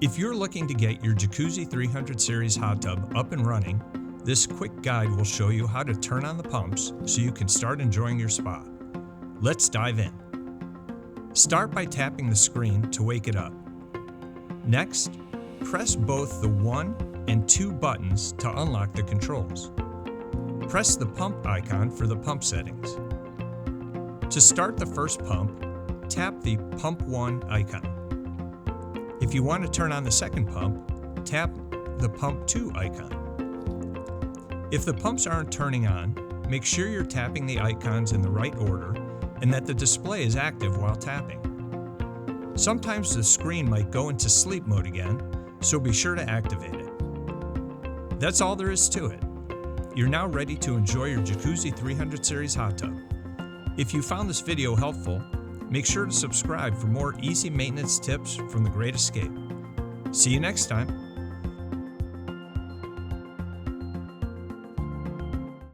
If you're looking to get your Jacuzzi 300 series hot tub up and running, this quick guide will show you how to turn on the pumps so you can start enjoying your spa. Let's dive in. Start by tapping the screen to wake it up. Next, press both the 1 and 2 buttons to unlock the controls. Press the pump icon for the pump settings. To start the first pump, tap the Pump 1 icon. If you want to turn on the second pump, tap the Pump 2 icon. If the pumps aren't turning on, make sure you're tapping the icons in the right order and that the display is active while tapping. Sometimes the screen might go into sleep mode again, so be sure to activate it. That's all there is to it. You're now ready to enjoy your Jacuzzi 300 series hot tub. If you found this video helpful, make sure to subscribe for more easy maintenance tips from The Great Escape. See you next time.